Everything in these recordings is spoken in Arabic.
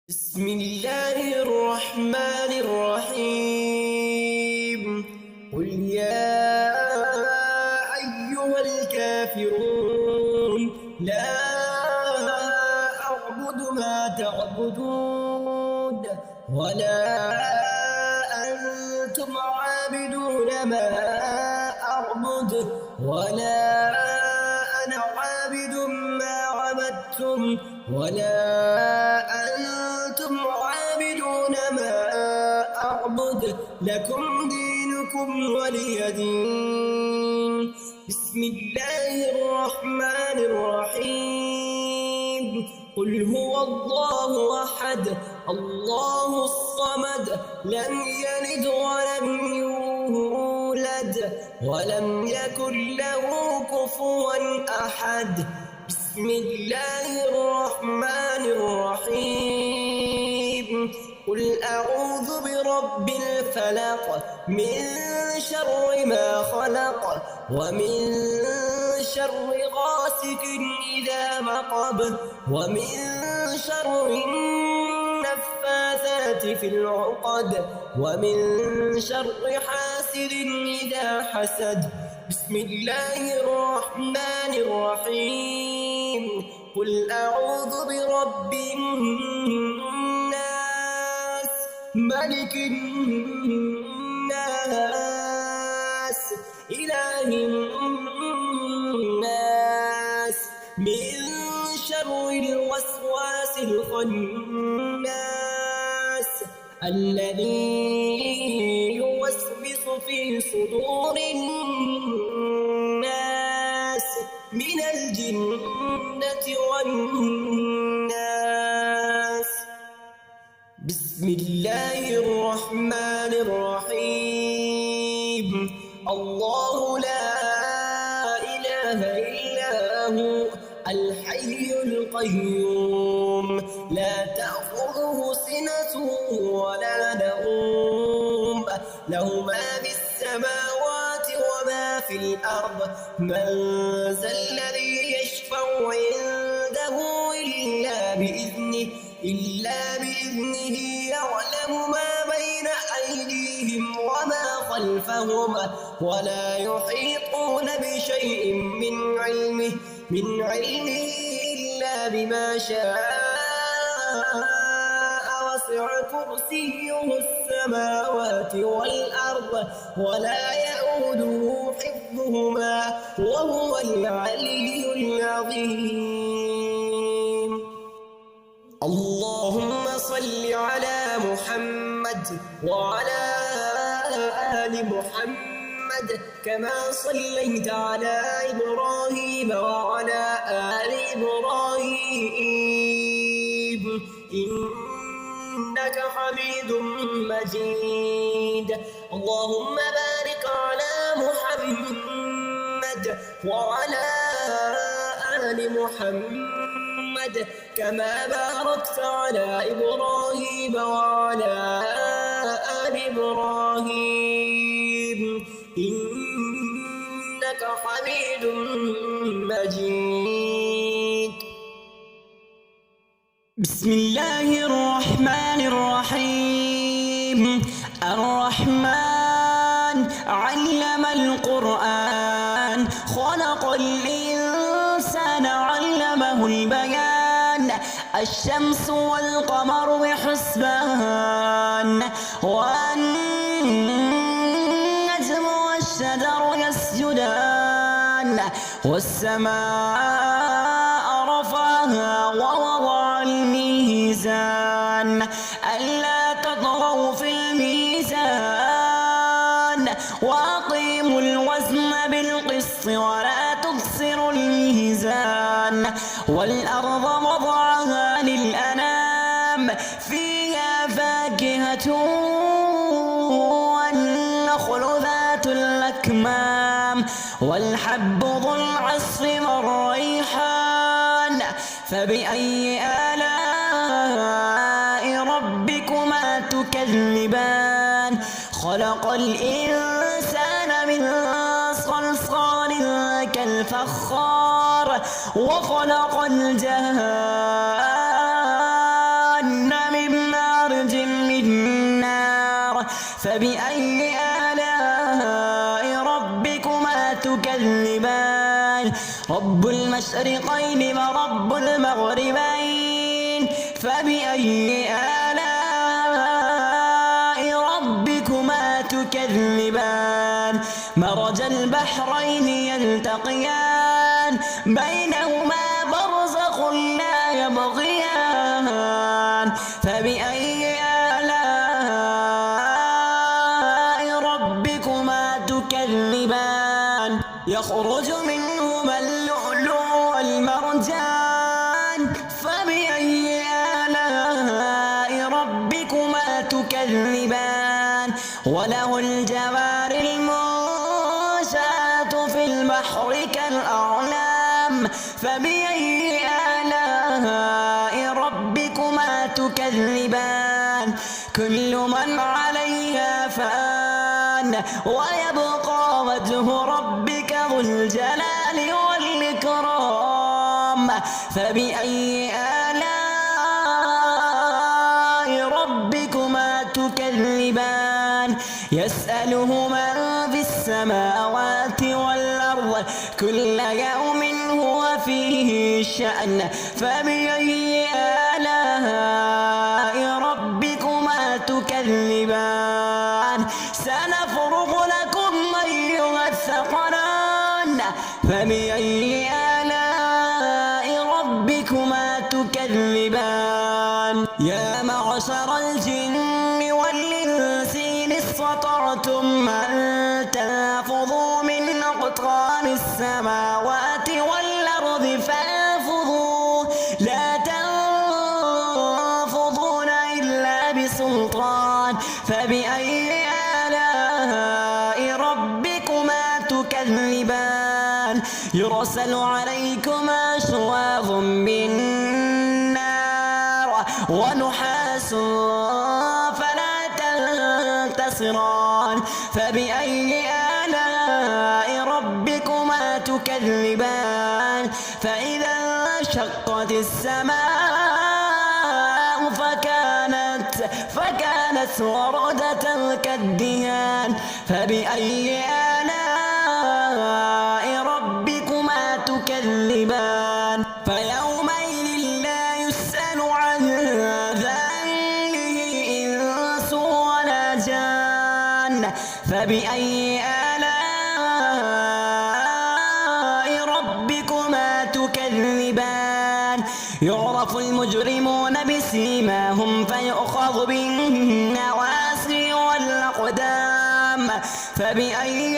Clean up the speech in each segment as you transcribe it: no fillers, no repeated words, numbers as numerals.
بسم الله الرحمن الرحيم. قل يا أيها الكافرون لا أعبد ما تعبدون ولا أنتم عابدون ما أعبد ولا أنا عابد ما عبدتم ولا أنتم عابدون ما أعبد لكم دينكم ولي دين. بسم الله الرحمن الرحيم. قل هو الله أحد الله الصمد لم يلد ولم يولد ولم يكن له كفوا أحد. بسم الله الرحمن الرحيم. قل أعوذ برب الفلق من شر ما خلق ومن شر غاسق إذا وقب ومن شر النفاثات في العقد ومن شر حاسد إذا حسد. بسم الله الرحمن الرحيم. قل أعوذ برب الناس ملك الناس إله الناس من شر الوسواس الخناس الذي يوسوس في صدور الناس من الجنة والناس. بسم الله الرحمن الرحيم. الله لا إله إلا هو الحي القيوم لا تأخذه سنة ولا نوم له ما في السماوات وما في الأرض من ذا الذي يشفع عنده إلا بإذنه يعلم ما بين أيديهم وما خلفهم ولا يحيطون بشيء من علمه إلا بما شاء وسع كرسيه السماوات والأرض ولا يؤوده حفظهما وهو العلي العظيم. اللهم صل على محمد وعلى آل محمد كما صليت على إبراهيم وعلى آل إبراهيم إنك حميد مجيد. اللهم بارك على محمد وعلى آل محمد كما باركت على إبراهيم وعلى آل إبراهيم إنك حميد مجيد. بسم الله الرحمن الرحيم. الرحمن علم القرآن خلق الإنسان علمه البيان الشمس والقمر بحسبان والنجم والشجر يسجدان والسماء رفعها ووضع الميزان ألا تطغوا في الميزان وأقيموا الوزن بالقسط ولا تخسروا الميزان والأرض وضعها للأنام فيها فاكهة والنخل ذات الأكمام والحب ذو العصف والريحان فبأي آلاء ربكما تكذبان. خلق الإنسان من صلصال كالفخار وخلق الجان من فبأي آلاء ربكما تكذبان رب المشرقين ورب المغربين فبأي آلاء ربكما تكذبان مرج البحرين يلتقيان بينهما برزخ لا يبغيان فبأي آلاء ربكما تكذبان يخرج منهما اللؤلؤ والمرجان فبأي آلاء ربكما تكذبان وله الجوار المنشآت في البحر كالأعلام فبأي آلاء ربكما تكذبان كل من عليها فان ويبقى وجه ربك ذو الجلال والإكرام فبأي آلاء ربكما تكذبان يسأله من في السماوات والأرض كل يوم هو فيه شأن فبأي آلاء ربكما تكذبان سنفرغ لكم أيها الثقلان فبأي آلاء ربكما تكذبان يا معشر الجن والإنس إن استطعتم أن تنفذوا من أقطار السماوات والأرض فانفذوا لا تنفذون إلا بسلطان فبأي آلاء ربكما تكذبان يرسل عليكما شواظ من نار ونحاس فلا تنتصران فبأي آلاء ربكما تكذبان فإذا انشقت السماء فكانت وردة كالدهان فبأي آلاء ربكما تكذبان فيومئذ لا يسأل عن ذنبه إنس ولا جان فبأي آلاء ربكما تكذبان يعرف المجرمون بسيماهم فيؤخذ بالنواصي والأقدام فبأي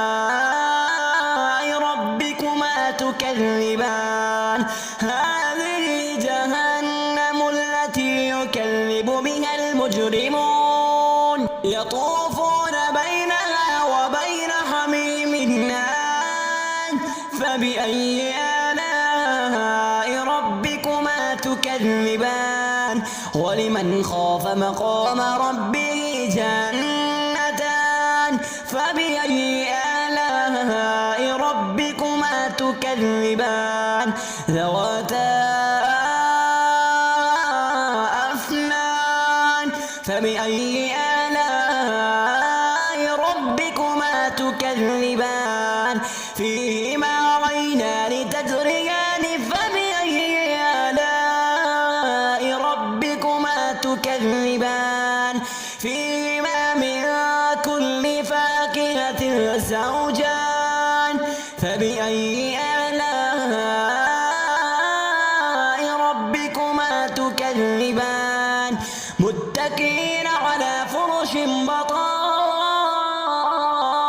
آلاء ربكما تكذبان هذه جهنم التي يكذب بها المجرمون يطوفون بينها وبين حميم آن فبأي آلاء ربكما تكذبان ولمن خاف مقام ربه جنتان فبأي آلاء ربكما تكذبان ذواتا أفنان فبأي آلاء ربكما تكذبان فيهما عينان تجريان فبأي آلاء ربكما تكذبان فيهما من كل فاكهة زوجان فبأي آلاء ربكما تكذبان متكئين على فرش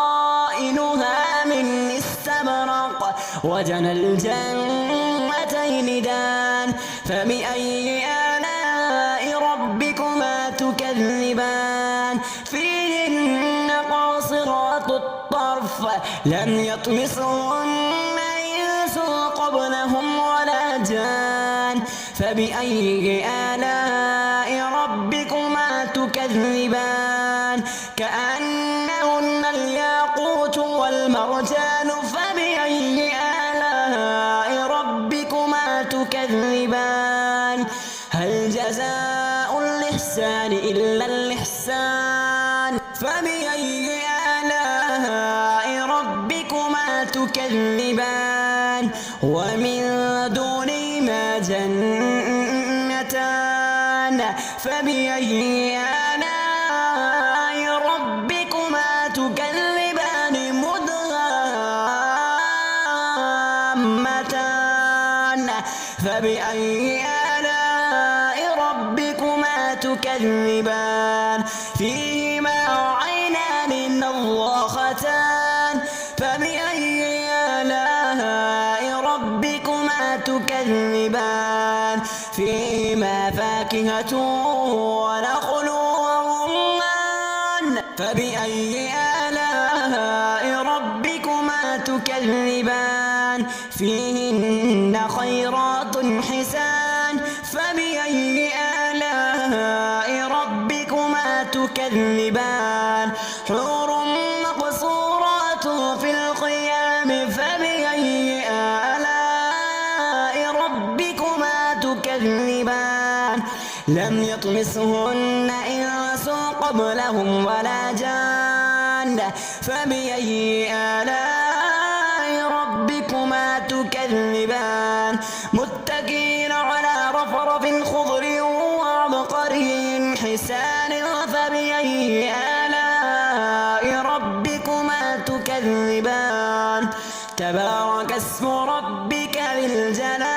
بطائنها من استبرق وجنى الجنتين دان فبأي آلاء ربكما تكذبان فيهن قاصرات الطرف لم يطمثهن إنس قبلهم ولا جان فبأي آلاء ربكما تكذبان كأنهن الياقوت والمرجان فبأي آلاء ربكما تكذبان هل جزاء الإحسان إلا الإحسان فبأي آلاء ربكما تكذبان ومن دونهما جنتان فبأي آلاء ربكما تكذبان مدهامتان فبأي آلاء ربكما تكذبان فيهما عينان نضاختان فبأي آلاء ربكما تكذبان فيهما فاكهة ونخل ورمان فبأي آلاء ربكما تكذبان فيهن خيرات حسان فبأي آلاء ربكما تكذبان حور مقصورات في الخيام فبأي آلاء ربكما تكذبان لم يطمسهن إنس قبلهم ولا جان فبأي آلاء ربكما تكذبان متكئين على رفرف خضر وعبقري حسان فبأي آلاء ربكما تكذبان تبارك اسم ربك ذي الجلال